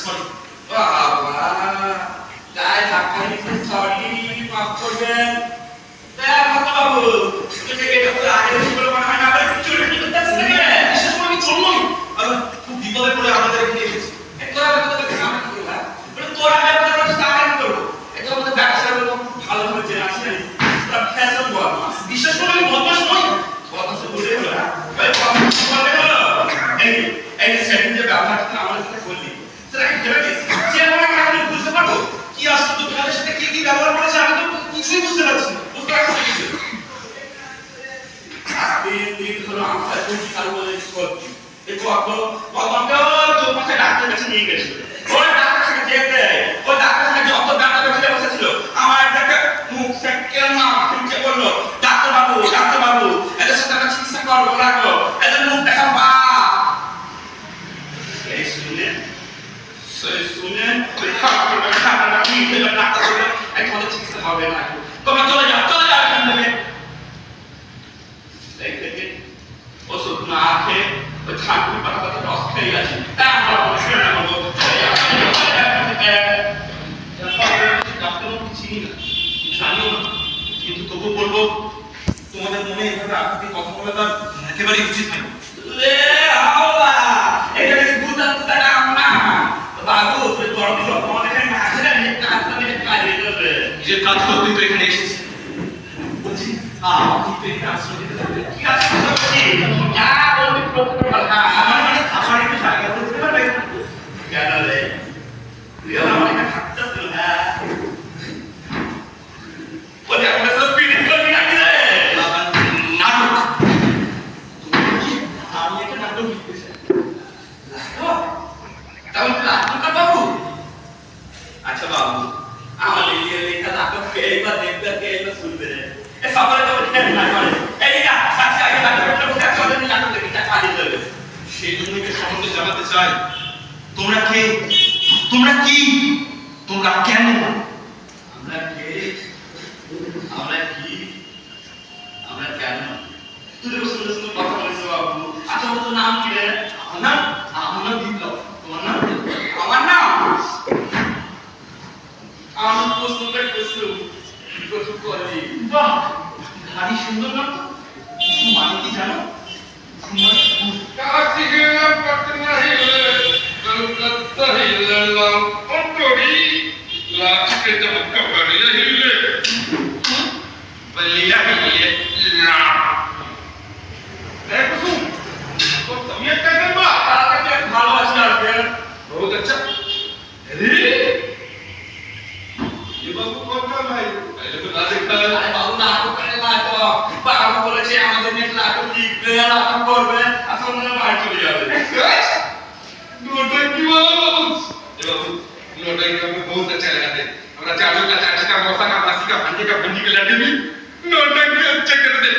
Sorry. বাবা গায়ে ধাক্কা দিতে সরি, মাফ করবেন। দেখো বাবু, তুমি এটা তো আগে বলে মনে হয় না, আবার চুরি করতে আসছে না। বিশেষ করে আমি চললাম, খুব বিপদে পড়ে আমাদের এখানে এসেছি। তোরা আমাদের সামনে কি করবা? বলে তোরা ব্যাপারটা আমরা সামনে কি করবো? এটা আমাদের ব্যবসা হলো ভালো করে জেনে আসি নাই। তোরা ফ্যাশন বদমাস। বিশেষ করে আমি বদমাশ নই। বদমাস বলে হলো না। ভাই বদমাস বলে হলো। এই সেদিন যে ব্যবহারটা আমাদের সাথে করলি, সেটা কি ভেবে গেছিস? যে আমরা কাউকে বুঝতে পারবো? কি আশ্চর্য, তোমাদের সাথে কি কি ব্যবহার করেছে আমি তো কিছুই বুঝতে পারছি না। বুঝতে পারছিস কিছু? দিন হলো আমার দুটি কাল বলে সত্যি। এই বদমাসটা তোর পাশে ডাক্তার কাছে নিয়ে গেছিল। ওই ডাক্তার কাছে যেতে, ওই ডাক্তার কাছে যত ডাক্তার কাছে বসেছিল, আমার একটা মুখ সেকেন্ড না খুঁজে বললো, ডাক্তার বাবু, এদের সাথে একটা চিকিৎসা করবো লাগলো, এদের মুখ দেখা বা। এই শুনে ওই ডাক্তার বললো, এই তোমাদের চিকিৎসা হবে না, তোমরা চলে যাও এখান থেকে। এই থেকে ওষুধ না খেয়ে ওই ঠাকুর পাতা রস খেয়ে গেছে। আমরা বলছি না বলবো ডাক্তারবাবু চিনি না, জানিও না, কিন্তু তবু বলবো তোমাদের মনে এভাবে আঘাতে কথা বলা তার একেবারেই উচিত নয়। এটা কি গুতা কাম না বাবু, তুই বড় কিছু তোমাদের এখানে না আসলে কাজ করে কাজে দেবে। নিজের কাজ করতেই তো এখানে এসেছি। বলছি আপনি তো এখানে আশ্রয় দিতে পারবেন? কি আছে বলছি? যা বলবি প্রথমে কথা। আমার মানে থাকার একটু জায়গা করতে পারবেন? কেন রে? তুই আমার এখানে থাকতেছিস না? ওদের আমরা সব পিড়ি করবি নাকি রে? নাটক। আমি একটা নাটক লিখতে চাই। তাহলে নাটক বাবু? আচ্ছা বাবু, আমাদের এই লেখা নাটক কে এইবার দেখবে, কে এইবার শুনবে রে? এ সকালে তো খেয়ে না করে। এই না, সাথে আগে নাটকটা বসে একসাথে নাটক দেখি, তা কাজে দেবে। সেই জন্যই তো সম্বন্ধে জানাতে চাই। তোমরা কে? তোমরা কি? তোমরা কেন? আমরা কে? আমরা কি? আমরা কেন? তুই তো সুন্দর সুন্দর কথা বলিস বাবু। আচ্ছা তোর নাম কি রে? আমার নাম বিপ্লব। তোমার নাম? আমার নাম আমার প্রশ্ন করতেছি, কিছু করি। বাহ, ভারী সুন্দর নাম তো। কিছু মানে কি জানো? সুন্দর সুর। কাশিগেলা পটনা হিলে কলকাতা হিলে লম্পটরি লাস্টে জব কবরিয়া হিলে বলিয়া হিলে না দেখো শুন তো তুমি একটা করবা তাকে ভালোবাসি আর কে? বহুত আচ্ছা আরে ये बाबू कौन काम है पहले तो ना देखता है আরে বাবু নাটক করে নাটক। বাবু বলেছে আমাদের নিয়ে নাটক লিখবে, নাটক করবে, আসল মনে বাড়ি চলে যাবে। नोटंकी वाला बाबू ये बाबू नोटंकी हमको बहुत अच्छा लगा थे हमारा चाचू का चाची का मौसा का मासी का भंजी के लड़के भी नोटंकी अच्छे कर दे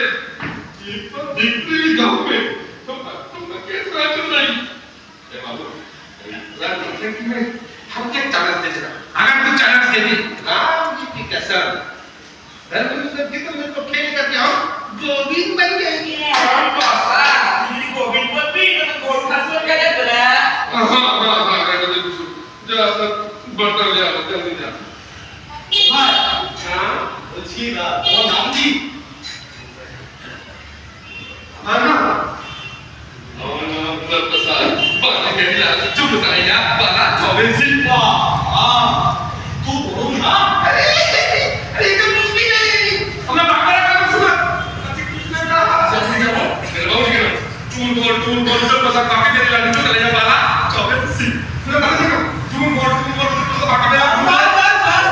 ये तो दिखते ही गाँव में तुम कैसे चल रही ये बाबू यार नोटंकी में हम क्या चांस दे जरा अगर तू चांस दे दी राम जी की कसम धर्म से कितने में तो खेल करके आओ गोविंद बन जाएंगे আর বাসা, তুই যদি গোবিন্দ বলবি তাহলে গরু খাসি কে যাবে রে? हाँ रहने दे कुछ जा सब बर्तन ले आओ जल्दी जा ভাই, हाँ বলছি না, তোমার নাম কি? हाँ ना और नाम प्रसाद बाला के दिला चुप कराया बाला चौबीसी বাহ, তো বড় নাম। अरे एकदम कुछ भी नहीं हमने बाकरा का सुना अच्छी कुछ नहीं कहा जल्दी जाओ। मेरे बाबू जी टूल बोल सब प्रसाद बाकी के दिला चुप कराया बाला चौबीसी सुना बात देखो टूल बोल सब बाकी के বাস, বাস, বাস,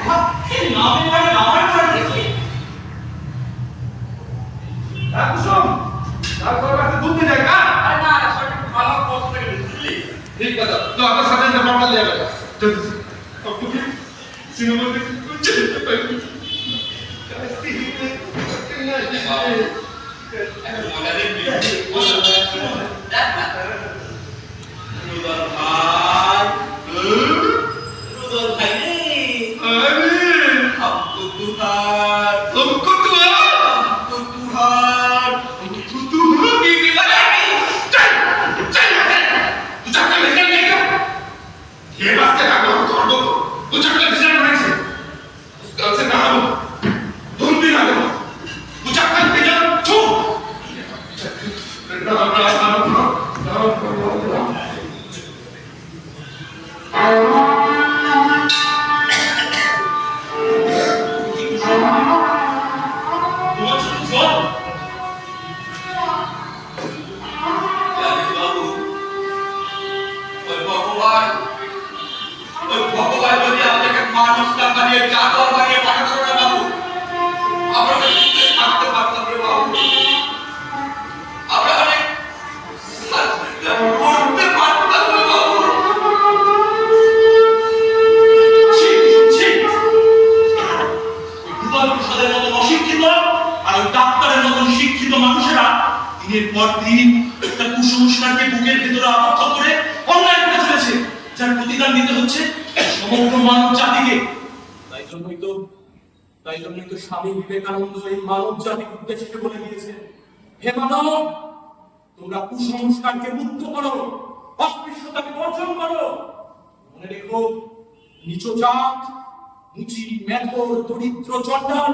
বাস। এই নামে মানে আমার কাছে দেখি। कुसुम तार बात दूध में जाएगा আরে না, সঠিক ভালো কথা বলে বুঝলি? ठीक बता तो आपका साथ में मामला ले आएगा जल्दी से अब तो फिर सिनेमा में कुछ चलता है कैसी এখন মজাদের বিয়ে বল দেখ না। রুদল ভাই, রুদল ভাই রে, अरे हमको तुहार, हमको तो हमको तुहार, तू की बात है चल चल तू जाकर लेकर মানুষ না বানিয়ে জাদুর বানিয়ে পাঠাতে হবে বাবু। আমরা থাকতে পারতাম রে বাবু। আমরা অনেক করতে পারতাম রে বাবু। প্রসাদের মতন অশিক্ষিত আর ওই ডাক্তারের মতন শিক্ষিত মানুষেরা দিনের পর দিন একটা কুসংস্কারকে বুকের ভেতরে আবদ্ধ করে অন্যায় করে চলেছে, যার প্রতিদান দিতে হচ্ছে সমগ্র মানব জাতিকে। তাই জন্যই তো স্বামী বিবেকানন্দ এই মানব জাতির উদ্দেশ্যে বলে দিয়েছে, হে মানব, তোমরা কুসংস্কারকে মুক্ত করো, অস্পৃশ্যতাকে বর্জন করো। মনে রেখো, নিচ জাত, মুচি, মেথর, দরিদ্র, চণ্ডাল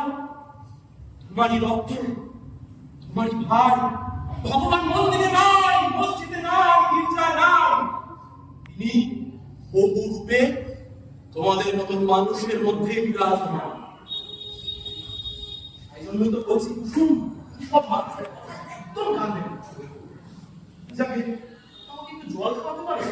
তোমারই রক্তে, তোমারই ভাই। ভগবান মন্দিরে নাই, মসজিদে নাই, গির্জায় নাই, তিনি বহু রূপে তোমাদের মতন মানুষের মধ্যে বিরাজমান। তাই জন্যই তো বলছি, কুসুম সব মানুষের একদম কাঁদবে না। যাকে আমাকে একটু জল খাওয়াতে পারো?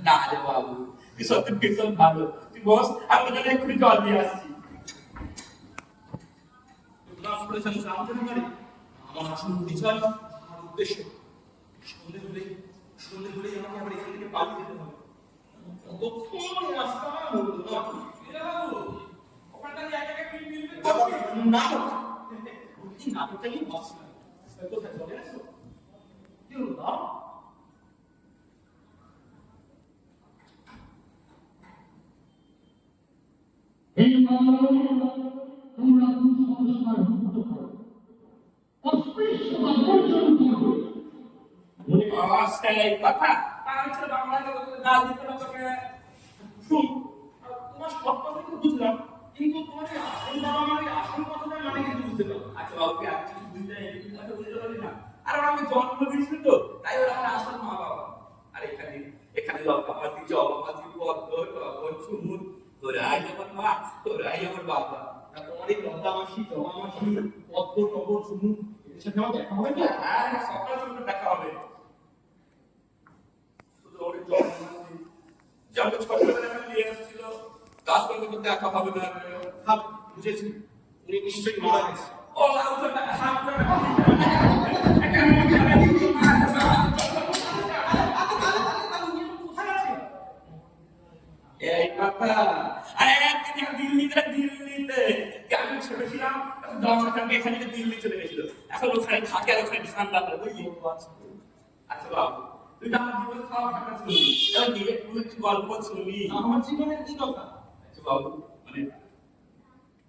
না রে বাবু, সত্যি ভীষণ ভালো। তুই বস, আমি তোকে এক্ষুনি জল দিয়ে আসছি। আমার আসল পরিচয়, আমার উদ্দেশ্য। সন্ধে হলেই আমাকে আবার এখান থেকে পালিয়ে যেতে হবে। কতক্ষণ রাস্তা বলতো না? নাটকটা নিয়ে ভাবছিলাম, কোথায় চলে আসো? কি হলো না? এই তোমরা কুসংস্কার মুক্ত করো, অস্পৃশ্যতা বর্জন করো। সেই কথা তাহলে বাংলাতে না দিতে তোকে শুন, তোমার সব কথা তো বুঝলাম, কিন্তু তোমার আসল বাবা মায়ের আসল কথাটা মানে কিন্তু বুঝতে পারো। আচ্ছা বাবু, কি আর কিছু বুঝতে বুঝতে পারি না? আর আমি জন্ম দিয়েছি তো, তাই ওরা আমার আসল মা বাবা। আর এখানে লঙ্কাপাতি, জবাপাতি, পদ্ম, টগর, চুমুর, তোরাই আমার মা, তোরাই আমার বাবা। তোমার এই লতা মাসি, জমা মাসি, পদ্ম, টগর, চুমু, এদের সাথে আমার দেখা হবে না? হ্যাঁ, সকাল সকাল দেখা হবে। শুধু ওর জন্ম মাসে যাকে ছোটবেলা নিয়ে এসেছিল, কাজ করতে করতে দেখা হবে না। ভাব, বুঝেছি, উনি নিশ্চয়ই মারা গেছে। ও লাউটা টাকা সাত করে এই কথা। আরে একদিন দিল্লিতে আমি ছোট ছিলাম, দশের সঙ্গে এখানে দিল্লি চলে গেছিল। এখন ওখানে থাকে আর ওখানে ঠান্ডা পড়ে, বুঝলি? আচ্ছা বাবু, তুই তো আমার জীবনে খাওয়া টাকা শুনলি, এবার নিজে তুই একটু গল্প শুনলি। আমার জীবনের কি কথা? আচ্ছা বাবু, মানে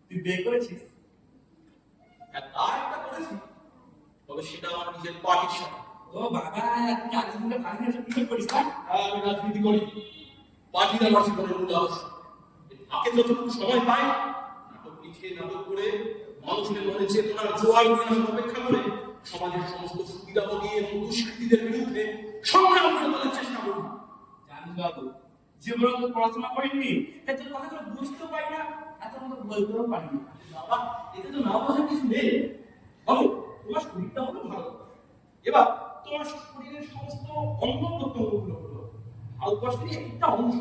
তুই বিয়ে করেছিস? আর একটা করেছি, তবে সেটা আমার নিজের পার্টির সাথে। ও বাবা, তুই রাজনীতিতে ফাইন্যান্স কি করিস না? আমি রাজনীতি করি, পার্টি দেওয়ার জীবনের উদাহরণ। তাকে যতটুকু সময় পাই, নাটক লিখে, নাটক করে, মানুষের মনে চেতনার জোয়ার নিয়ে আসার অপেক্ষা করে সমাজের সমস্ত সুবিধাভোগী এবং দুষ্কৃতীদের বিরুদ্ধে সংগ্রাম করে তোলার চেষ্টা করি। জানিস বাবু, জীবনে তো পড়াশোনা করিনি, তাই তোর কথাগুলো বুঝতেও পারি না, এত মতো বলতেও পারি না। বাবা, এতে তো না বোঝার কিছু নেই। বলো, তোমার শরীরটা হলো ভালো, এবার তোমার শরীরের সমস্ত অঙ্গ প্রত্যঙ্গগুলো হলো ভারতবর্ষের একটা অংশ।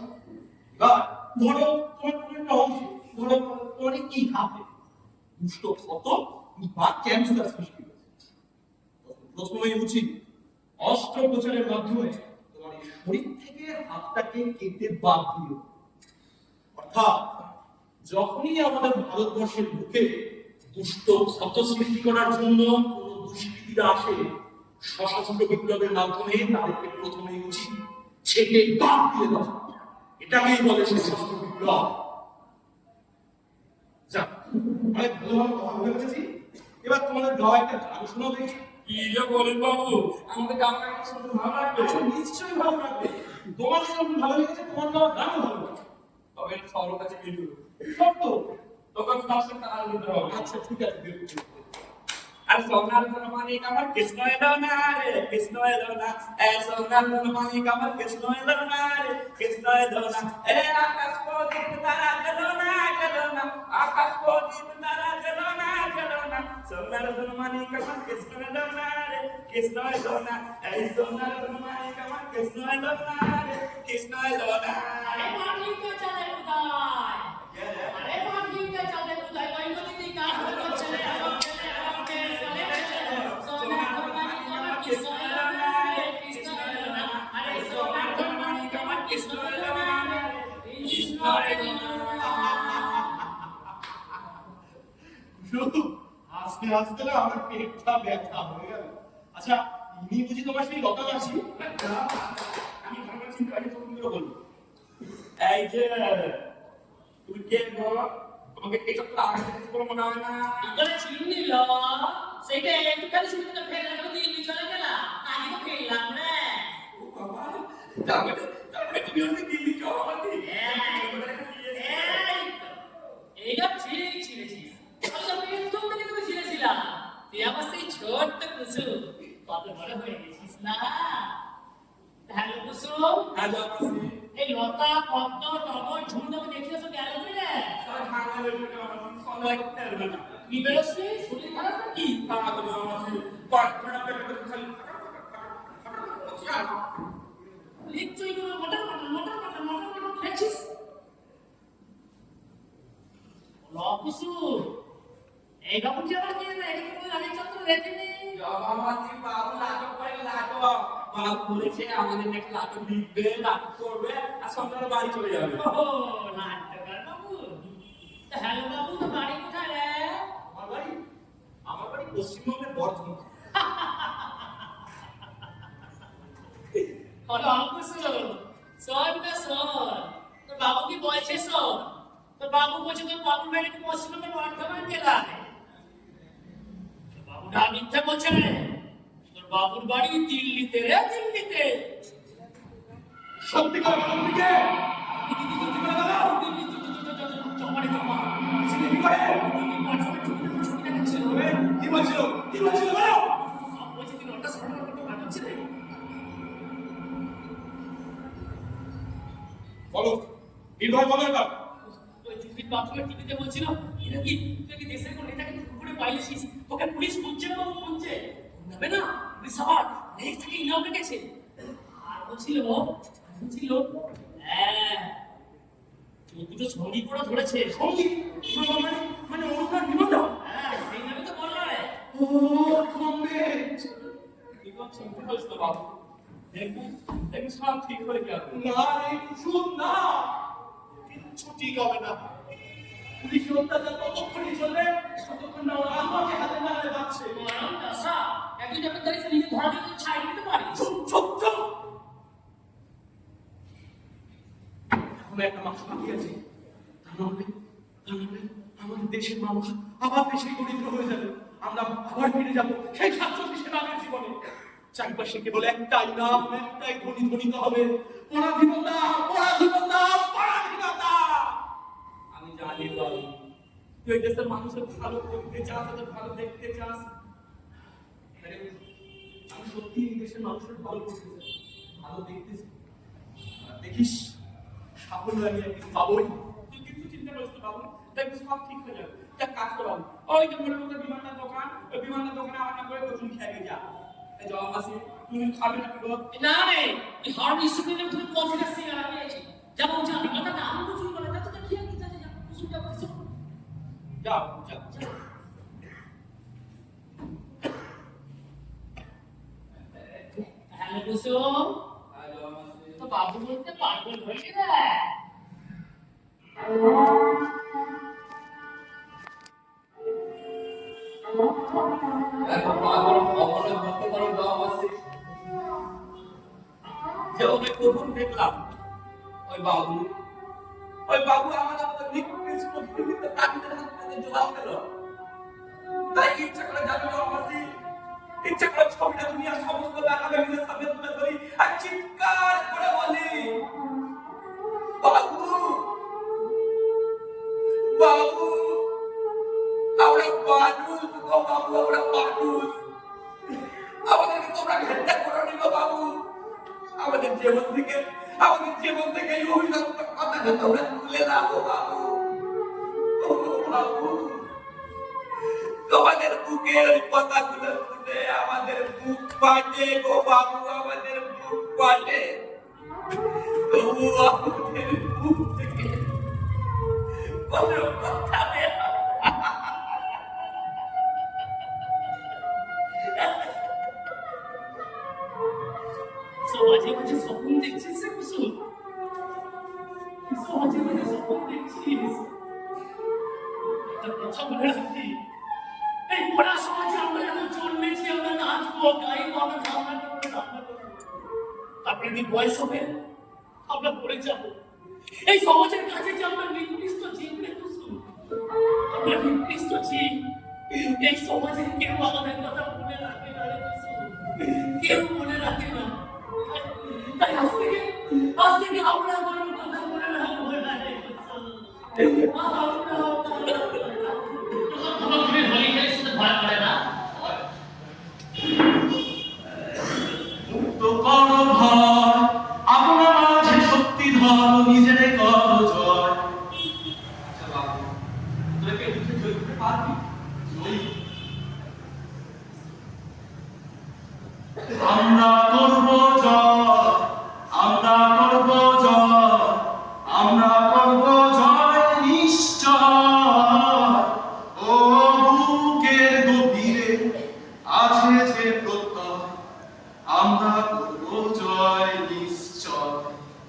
এবার ধরো তোমার কোনো একটা অংশ, ধরো তোমার এই হাতে দুষ্ট ক্ষত বা ক্যান্সার সৃষ্টি হয়েছে। প্রথমেই উচিত অস্ত্রোপচারের মাধ্যমে তোমার এই শরীর থেকে হাতটাকে কেটে বাদ দিও। অর্থাৎ যখনই আমাদের ভারতবর্ষের বুকে দুষ্ট ক্ষত সৃষ্টি করার জন্য কোন দুষ্কৃতীরা আসে, সশস্ত্র বিপ্লবের মাধ্যমে তাদেরকে প্রথমেই উচিত ছেটে বাদ দিয়ে দেওয়া। এটাকেই বলে সশস্ত্র বিপ্লব। যাক, অনেক ভালোভাবে কথা বলে ফেলেছি, এবার তোমাদের গাওয়া একটা গান শোনাও দেখি। কি যে বলেন বাবু, আমাদের গানটা শুনতে ভালো লাগবে। নিশ্চয়ই ভালো লাগবে, তোমার যখন ভালো লেগেছে তোমার গাওয়া গানও ভালো লাগবে। তবে সবার কাছে কিন্তু সব তো তোকে 10 টাকা দিতে হবে। আচ্ছা ঠিক আছে, আর সোনার মানিক আমার কৃষ্ণ এলো না রে, কৃষ্ণ এলো না। সোনার মানিক আমার কৃষ্ণ এলো না রে, কৃষ্ণ এলো না। আকাশ প্রদীপ তারা গেল না, গেল না। আকাশ প্রদীপ তারা গেল না, গেল না। সোনার মানিক আমার কৃষ্ণ এলো না রে, কৃষ্ণ এলো না। সোনার মানিক আমার কৃষ্ণ এলো না রে, কৃষ্ণ এলো না। আরে মাটিতে চাঁদের উদয়, আরে মাটিতে চাঁদের উদয়, কই নদীতে কাজ করছে রে, সোনার ধর্মানি আমার কৃষ্ণ এলো না রে, কৃষ্ণ এলো না। আরে সোনার ধর্মানি আমার কৃষ্ণ এলো না রে, কৃষ্ণ এলো না। আস্তে আস্তে না আমার পেটটা ব্যথা হয়ে গেল। আচ্ছা, ইনি বুঝি তোমার সেই লতা মাসি? আমি ভাবনা চিন্তা করে তখন করে বলবো, এই যে তুমি কে গো? তোমাকে এই চক্র আমার কাছে কোনো মনে হয় না। করে চিনি ল, সেটা একটু খালি শুনতে ফেলে গেল, দিল্লি চলে গেলা, আগে তো ফেললাম রে। ও বাবা, তার মানে তুমি হচ্ছে দিল্লি জমাবাতি। এইটা ঠিক ছিঁড়েছিস, আমি তো প্রথম থেকে তোকে ছিঁড়েছিলাম, তুই আমার সেই ছোট্ট কুসুম, কত বড় হয়ে গেছিস না। হ্যালো কুসুম, হ্যাঁ জমাবাতি। এই লতা পদ্ম টগর ঝুমটাকে দেখেছো গেল রে? সব ঠান্ডা হয়ে গেছে জমাবাতি, সন্ধ্যায় করতে পারবে না। কি বেরোচ্ছে, শরীর খারাপ নাকি? তারা তো জমাবাতি, কয়েকটা পেটে খালি নিশ্চয়ই কোনো মটর খেয়েছিস। কুসুম, এই বাবু যে আমার নিয়ে না, এদিকে কোনো রানী চন্দ্র দেখেনি। জমাবাতি বাবু নাটক করে নাটক। বাবু বলেছে আমাদের নাকি নাটক লিখবে, নাটক করবে, আর সন্ধ্যায় বাড়ি চলে যাবে। ও নাট্যকার বাবু। তা হ্যালো বাবু, তো বাড়ি কোথায় রে? আমার বাড়ি পশ্চিমবঙ্গের বর্ধমান। শোন না শোন, তোর বাবু কি বলছে শোন। তোর বাবু বলছে তোর বাবুর বাড়ি পশ্চিমবঙ্গের বর্ধমান জেলায়। তোর বাবুটা মিথ্যা বলছে রে, তোর বাবুর বাড়ি দিল্লিতে রে, দিল্লিতে। সত্যি করে বলো তুমি কে? কি বলছিল? কি বলছিল বলো? বলো, নির্ভয় বলো এবার। তোকে পুলিশ খুঁজছে না, বাবু খুঁজছে না, পুলিশ আবার থেকে ইনাম রেখেছে। আর বলছিল হ্যাঁ, দুটো সঙ্গী করে ধরেছে। সঙ্গী? মানে অনুপ্রাণ বিমলটা? হ্যাঁ, সেই নামে তো বললো রে। ও কমরেড। এগুলো চিন্তা করিস তো বাবু, দেখবি সব ঠিক হয়ে যাবে। না রে কুসুম, না, কিচ্ছু ঠিক হবে না। পুলিশি অত্যাচার ততক্ষণই চলবে ততক্ষণ না ওরা আমাকে হাতে নাগালে পাচ্ছে। মারণ দশা, একদিন যখন তারিখ নিজে ধরা দিয়ে ছাড় দিতে পারিস। চুপ চুপ চুপ। এখন একটা মাস বাকি আছে, তা নাহলে আমাদের দেশের মানুষ আবার দেশে দরিদ্র হয়ে যাবে। আমরা আবার ফিরে যাবো সেই 47 আগের জীবনে। চারিপাশে কেবল একটাই নাম, একটাই ধ্বনি ধ্বনিত হবে, পরাধীনতা, পরাধীনতা, পরাধীনতা। আমি জানি বাবু, তুই দেশের মানুষের ভালো করতে চাস, ওদের ভালো দেখতে চাস। আরে, আমি সত্যি এই দেশের মানুষের ভালো করতে চাই, ভালো দেখতে চাই। আর দেখিস সাফল্য আমি একদিন পাবোই। তুই কিছু চিন্তা করিস না বাবু, দেখবি সব ঠিক হয়ে যাবে। এক কাজ কর বাবু, ওই যে মোড়ের মধ্যে বিমানটার দোকান, ওই বিমানটার দোকানে আমার নাম করে কচুরি খেয়ে যা। এই জবা মাসি, তুমি খাবে না পুরো? না রে, এই হর্ন স্টুডিওতে তুমি কনফিডেন্স নিয়ে লাগিয়েছি। যেমন জানি কথা না, আমি কিছু বলে তা তো দেখিয়ে কি জানি যা কুসুমটা কিছু। যাও যাও। হ্যালো কুসুম, আর জবা মাসি, তো বাবু বলতে পাগল হয়ে রে। এখন পাগল অপরাধ করতে পারো জবা মাসি। যে ওকে প্রথম দেখলাম, ওই বাবু আমার আমাদের নিকৃষ্ট পৃথিবীতে তাকিয়ে হাতে জবাব দিল। তাই ইচ্ছা করে যাবে জবা মাসি, ইচ্ছা করে ছবিটা দুনিয়ার সমস্ত দেখাবে, নিজের সামনে তুলে ধরি আর চিৎকার করে বলি, বাবু বাবু, আমরা মানুষ গো, গো বাবু, আমরা মানুষ। আমাদেরকে তোমরা ঘেন্না করো নি গো বাবু। আমাদের জীবন থেকে এই অভিশপ্ত কথাটা তোমরা তুলে দাও গো বাবু। ও বাবু, তোমাদের বুকের ওই কথাগুলো শুনে আমাদের বুক ফাটে গো বাবু, আমাদের বুক ফাটে। তবু আমাদের বুক থেকে কোনো কথা বের হয় না। মাঝে মাঝে স্বপ্ন দেখছিস রে কুসুম, মাঝে মাঝে স্বপ্ন দেখছিস। একটা কথা মনে রাখবি, এই পড়া সমাজে আমরা যখন জন্মেছি আমরা নাচবো, গাইবো, আমরা ভাবনা করবো, রান্না করবো। তারপরে কি বয়স হবে আমরা পড়ে যাবো। এই সমাজের কাছে যে আমরা নিকৃষ্ট জীব রে কুসুম, আমরা নিকৃষ্ট জীব। এই সমাজে কেউ আমাদের কথা মনে রাখে না রে কুসুম, কেউ মনে রাখে না। তাই আজ থেকে আমরা আমার কথা মনে রাখবো না রে কুসুম। তুমি হোলি খেলে শুধু ভয় করে না, মুক্ত করো ভয়, আপনার মাঝে শক্তি ধরো, নিজেরে করো জয়। আচ্ছা বাবু, তোরা কি যুদ্ধে জয় করতে পারবি? আমরা করব জয়, আমরা করব জয়, আমরা করব জয় নিশ্চয়। ও বুকের গভীরে আছে যে প্রত্যয়, আমরা করব জয় নিশ্চয়।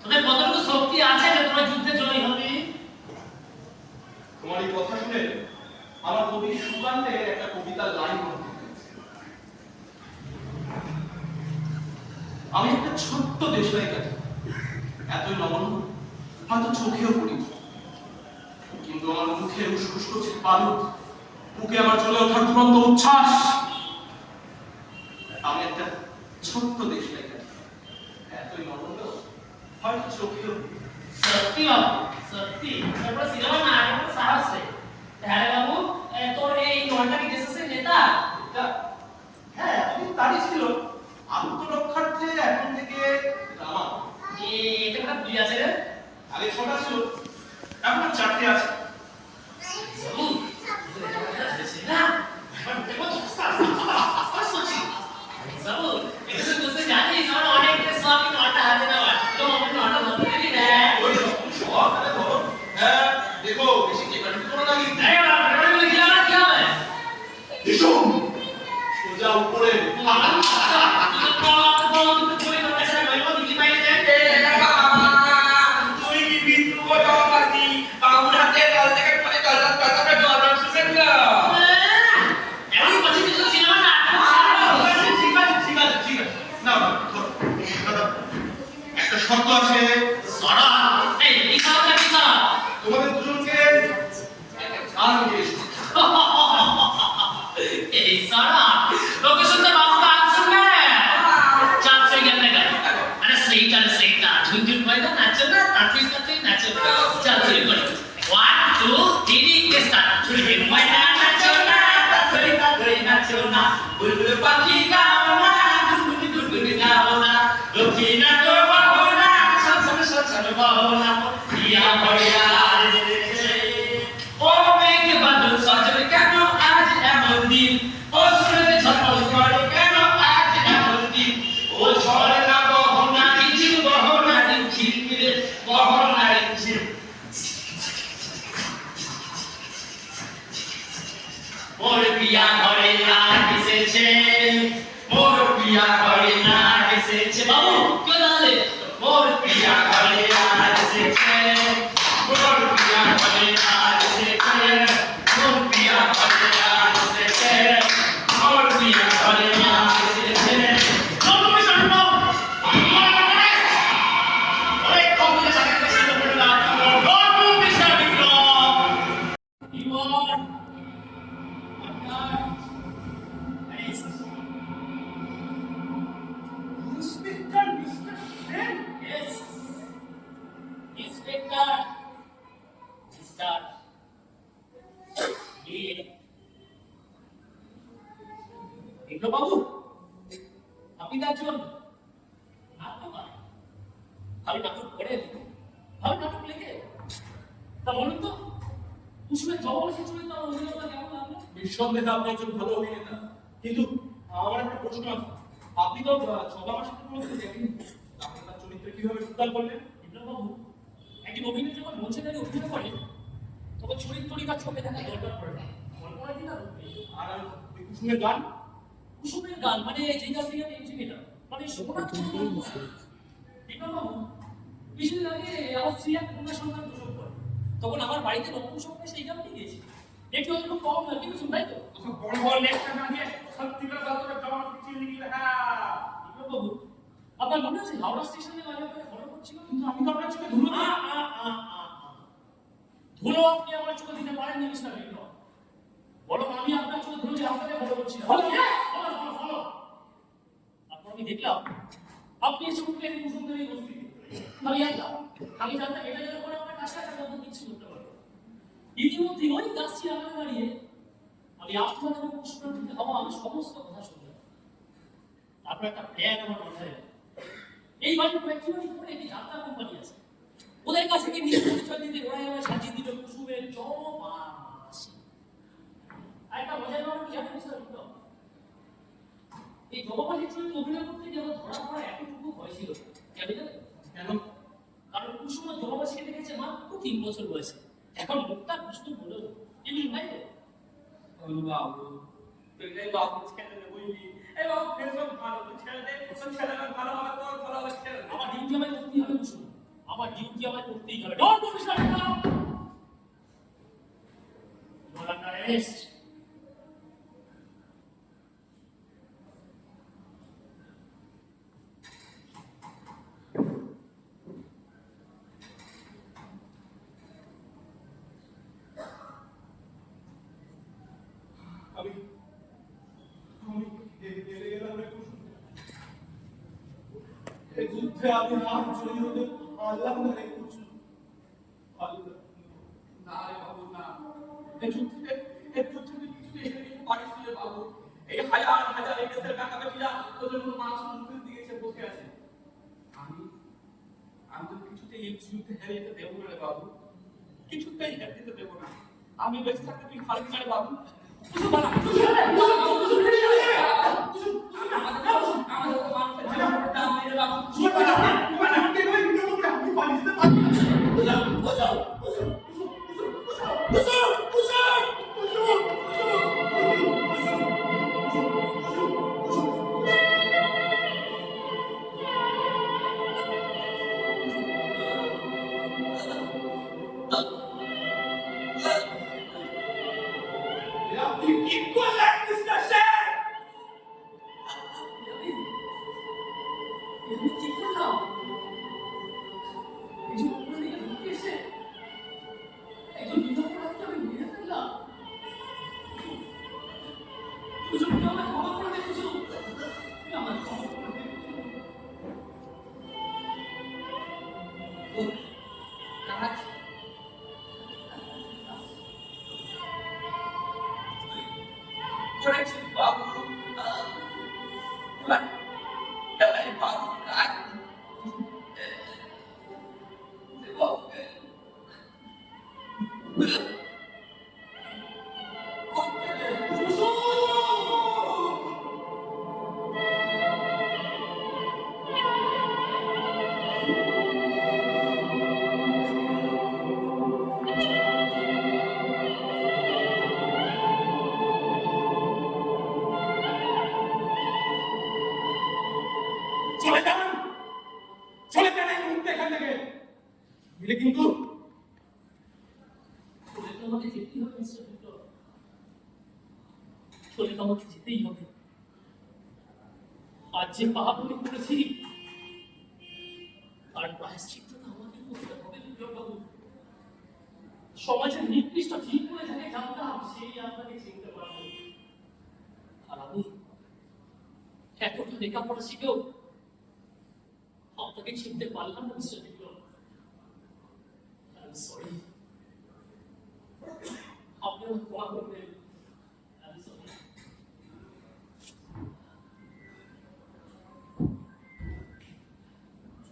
তোদের কতটুকু শক্তি আছে যে তোরা যুদ্ধে জয়ী হবি? তোমার এই কথা শুনে আমার কবি সুকান্তের একটা কবিতার লাইন মনে পড়েছে। আমি একটা ছোট্ট দেশলাই কাটি, এতই নগণ্য হয়তো চোখেও পড়ি, কিন্তু আমার মুখে উস্কুস করছে বারুদ, বুকে আমার চলে ওঠার দুরন্ত উচ্ছ্বাস। আমি একটা ছোট্ট দেশলাই কাটি, এতই নগণ্য হয়তো চোখেও পড়ি। সত্যি বাবু, সত্যি তারপর সিনেমা না আগে সাহস রে। হ্যাঁ বাবু, তোর এই নয়টা কি দেশের নেতা? হ্যাঁ, আপনি তারই ছিল। আত্মরক্ষার্থে এখন থেকে আমার এটা একটা দুই আছে রে। আগে 6টা ছিল, এখন আর 4টে আছে। বাবু, না এখন দেখো তো সত্যি বাবু, এটা তো বুঝতে জানিস আমরা অনেক সব নটা হাতে দেওয়া, তো আমরা নটা ধরতে দিবি না। ওই রকম সব আরে ধরো। হ্যাঁ, দেখো বেশি কেপাটি করো না কিন্তু। আরে বাবা, এটা বলে কি আমার কি হবে? এসো সোজা উপরে। তুই কি বিদ্রুপ জবাবাজি বাবুর হাতে দল থেকে পড়ে দল জল শুনেন না। না, ধরো। দাদা, একটা শর্ত আছে, তোমাদের দুজনকে একটা গান গিয়ে এসো। বুলবুল পাখি গাও না, গুনগুনি গুনগুনি গাও না, লক্ষ্মীনা তো বাহো না, সনসন সনসন বাহো না, ইয়া ভরিয়া এসেছে। ও মেঘ বাদল সজল কেন আজ এমন দিন, ও সুরতে ঝলমল করে কেন আজ এমন দিন, ও ঝড়ে না বহো না ঝিঝির বহো না ঝিরমিরে বহো না ঝির। মোর পিয়া ঘরে না এসেছে, মোর পিয়া ঘরে না এসেছে। বাবু কে দাঁড়ালে? মোর পিয়া ঘরে না এসেছে, মোর পিয়া ঘরে না এসেছে, মোর পিয়া ঘরে না এসেছে, মোর পিয়া ঘরে না এসেছে। বাবু, আপনি তো একজন নাট্যকার, ভালো নাটক করেন, ভালো নাটক লেখে। তা বলুন তো, কুসুমের জবাবশী চরিত্র আমার অভিনেতা কেমন লাগলো? নিঃসন্দেহে আপনি একজন ভালো অভিনেতা, কিন্তু আমার একটা প্রশ্ন আছে। আপনি তো ছবা মাসের কোনো দেখেন, আপনি তার চরিত্রে কিভাবে উদ্ধার করলেন? বিপ্লববাবু, একজন অভিনেতা যখন মঞ্চে দাঁড়িয়ে অভিনয় করে, তখন চরিত্রটি তার চোখে দেখা দরকার পড়ে না। কল্পনা কি না রূপে? আর ওই কুসুমের গান, কুসুমের গান মানে যে গান থেকে আমি ইঞ্জিনিয়ার, মানে সোমনাথ বিপ্লববাবু, কিছুদিন আগে আমার স্ত্রী এক কন্যা সন্তান প্রসব করে। তখন আমার বাড়িতে নপুংসকে সেই গানটি গেয়েছি। একটু হয়তো খুব কম নয়, কিন্তু তাই তো? ওসব বড় বড় লেখা না দিয়ে সত্যিকার বাস্তবে জমা কিছু লিখি লেখা। বিপ্লববাবু, আপনার মনে আছে হাওড়া স্টেশনে আমি আপনাকে ফলো করছিলাম? কিন্তু আমি তো আপনার চোখে ধুলো দিই। ধুলো আপনি আমার চোখে দিতে পারেননি মিস্টার বিপ্লব, বরং আমি আপনার চোখে ধুলো দিয়ে আপনাকে ফলো করছিলাম। ফলো। তারপর আমি দেখলাম আপনি এসে উঠলেন কুসুমদের এই বস্তিতে। আমি জানতাম এটা যেন করে আপনার কাছে একটা মতো কিছু করতে পারবো। ইতিমধ্যে ওই গাছটি আমাকে দাঁড়িয়ে আমি আপনার এবং কুসুমের দিকে আমার সমস্ত কথা শুনলাম। তারপর একটা প্ল্যান আমার মাথায় এলো। এই বাড়ির ম্যাক্সিমাম করে একটি যাত্রা কোম্পানি আছে, ওদের কাছে কি নিজের পরিচয় দিতে ওরাই আমার সাজিয়ে দিল কুসুমের জমাসি। একটা মজার ব্যাপার কি জানেন স্যার বিপ্লব? এই জমাসির চরিত্রে অভিনয় করতে গিয়ে আমার ধরা পড়া এতটুকু ভয় ছিল না। কেন জানেন? কেন? কারণ কুসুম জমাসিকে দেখেছে মাত্র 3 বছর বয়সে। এখন মুখটা কুসুম বলেও এমনি নাই তো? বাবু, তুই বাবু ছেড়ে দে বুঝলি? এই বাবু ফেসবুক ভালো, তুই ছেড়ে দে, তোর ছেড়ে দে, ভালো হবে, তোর ভালো হবে, ছেড়ে দে। আমার ডিউটি আমায় করতেই হবে কুসুম, আমার ডিউটি আমায় করতেই হবে। Don't go mister Biplab, you are under arrest. আমি হেরে গেলাম রে কুসুম। এই যুদ্ধে আমি নাম জয়ী হতে পারলাম না রে কুসুম। না রে বাবু, না। এই যুদ্ধে তুই কিছুতে হেরে যেতে পারিস নি রে বাবু। এই হাজার হাজার এই দেশের কাকাবাচিরা তোদের মতো মানুষ মুখের দিকে এসে বসে আছে। আমি তো কিছুতেই এই যুদ্ধে হেরে যেতে দেবো না রে বাবু, কিছুতেই হেরে যেতে দেবো না। আমি বেঁচে থাকতে তুই পারবি না রে বাবু। কিছু বলা, আমাদের মানুষের জীবনের দাম নেই রে বাবু। আপনি কি করলেন মিস্টার শেখ? আমি কি করলাম? এই যে উপরে দিকে ঢুকে এসে একজন নিরপরাধকে আমি মেরে ফেললাম। কুসুম, তুমি আমায় ক্ষমা করে দে কুসুম, তুমি আমায় ক্ষমা করে দে কুসুম। কাজ করেছিস বাবু, এবার বাবু কাজ বাবুকে করতে দে। চলে যান, চলে যান এই মুহূর্তে এখান থেকে, বুঝলে? কিন্তু চলে তো আমাকে যেতেই হবে মিস্টার বিপ্লব, চলে তো আমাকে যেতেই হবে। আজ যে পাপ আমি করেছি তার প্রায়শ্চিত্ত তো আমাকে করতে হবে বিপ্লববাবু। সমাজের নিকৃষ্ট ঠিক করে যাকে জানতাম সেই আপনাকে চিনতে পারবো, আর আমি এতটা লেখাপড়া শিখেও আপনাকে চিনতে পারলাম না মিস্টার বিপ্লব। I'm sorry. আপনি আমার ক্ষমা করবেন। I'm sorry.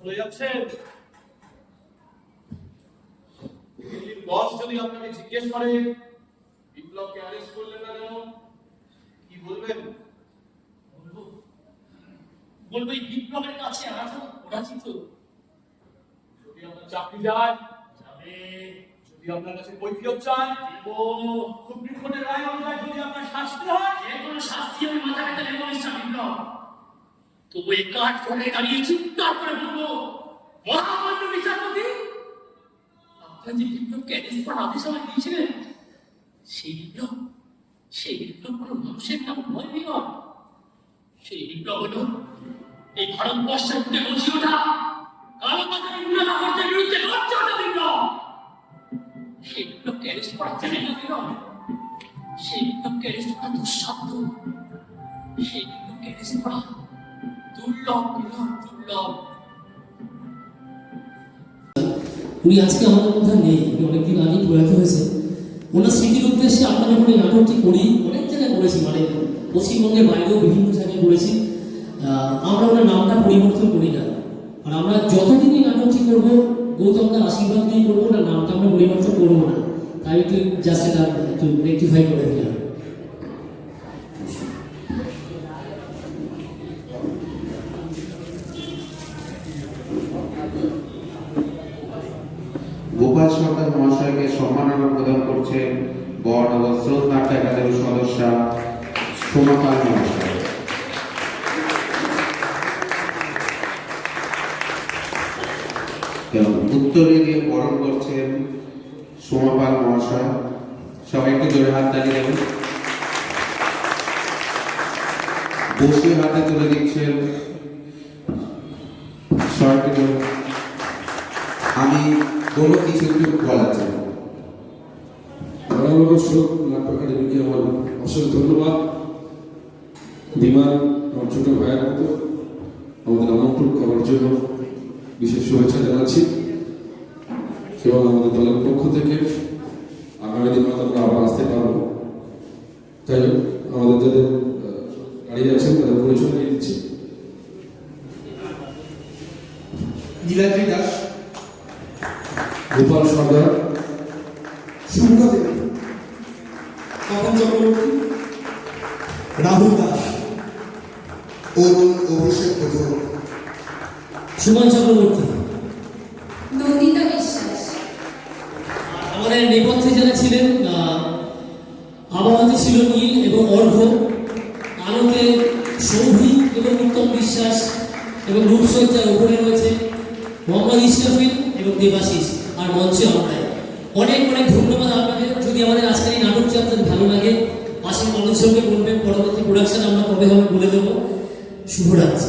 চলে যাচ্ছেন? বস যদি আপনাকে জিজ্ঞেস করে বিপ্লবকে অ্যারেস্ট করলেন না কেন, কি বলবেন? বলবো এই বিপ্লবের কাছে আজও পরাজিত। যদি আপনার চাকরি যায়, যাবে, যদি আপনার কাছে কৈফিয়ত চায়, দেব, সুপ্রিম কোর্টের রায় অনুযায়ী যদি আপনার শাস্তি হয়, যে কোনো শাস্তি আমি মাথা ব্যথা নেব মিস্টার বিপ্লব। তবু এই কাঠ করে দাঁড়িয়ে চিৎকার করে বলবো, মহামান্য বিচারপতি, আপনার যে বিপ্লবকে অ্যারেস্ট করার আদেশ আমায় দিয়েছিলেন, সেই বিপ্লব কোনো মানুষের নাম নয় বিপ্লব। সেই বিপ্লব হলো এই ভারতবর্ষের উঠে বসে ওঠা কালো পাতার গুণাগরদের বিরুদ্ধে লড়ছে ওঠা বিপ্লব। সেই বিপ্লবকে অ্যারেস্ট করা যায় না বিপ্লব। সেই বিপ্লবকে অ্যারেস্ট করা দুঃসাধ্য। সেই বিপ্লবকে অ্যারেস্ট করা দুর্লভ বিপ্লব, দুর্লভ। উনি আজকে আমাদের মধ্যে নেই, উনি অনেকদিন আগেই প্রয়াত হয়েছে। ওনার স্মৃতির উদ্দেশ্যে আমরা যখন এই নাটকটি করি, অনেক জায়গায় করেছি, মানে পশ্চিমবঙ্গের বাইরেও বিভিন্ন জায়গায় করেছি। আমরা ওনার নামটা পরিবর্তন করি না, আর আমরা যতদিন এই নাটকটি করবো গৌতমদার আশীর্বাদ দিয়ে করবো, ওনার নামটা আমরা পরিবর্তন করবো না। তাই একটু জাস্ট এটা একটু রেক্টিফাই করে দিলাম। গোপাল সরকার মহাশয়কে সম্মাননা প্রদান করছেন বর্ণগত শ্রদ্ধা একাডেমির সদস্য সোমা পাল মহাশয়। এবং উত্তরে দিয়ে বরণ করছেন সোমা পাল মহাশয়। সবাই একটু জোরে হাত তালি দেবেন। বসে হাতে তুলে দিচ্ছেন সরকার। আমি কোনো কিছু একটু বলা চাই। বাংলাদেশ নাট্য একাডেমিকে আমার অসংখ্য ধন্যবাদ। বিমান আমার ছোট ভাইয়ের মতো আমাদের আমন্ত্রণ করার জন্য বিশেষ শুভেচ্ছা জানাচ্ছি, এবং আমাদের দলের পক্ষ থেকে আগামী দিন হয়তো আমরা আবার আসতে পারবো। তাই আমাদের যাদের দাঁড়িয়ে আছেন তাদের পরিচয় দিয়ে দিচ্ছি। নীলাদ্রি দাস, গোপাল সরকার, শুভ্রা দেবী, তপন চক্রবর্তী, রাহুল দাস, অরুণ অভিষেক প্রধান, সুমন চক্রবর্তী। নন্দিতা বিশ্বাস। আমাদের নেপথ্যে যারা ছিলেন, আবহাওয়াতে ছিল নীল এবং অর্ঘ্য, আলোতে সৌভিক এবং উত্তম বিশ্বাস, এবং রূপসজ্জার উপরে রয়েছে মোহাম্মদ ইসরাফিল এবং দেবাশিস, আর মঞ্চে আমরাই। অনেক অনেক ধন্যবাদ আপনাদের। যদি আমাদের আজকের এই নাটকটি আপনাদের ভালো লাগে, পাশের মানুষজনকে বলবেন। পরবর্তী প্রোডাকশন আমরা কবে হবে বলে দেবো। শুভরাত্রি।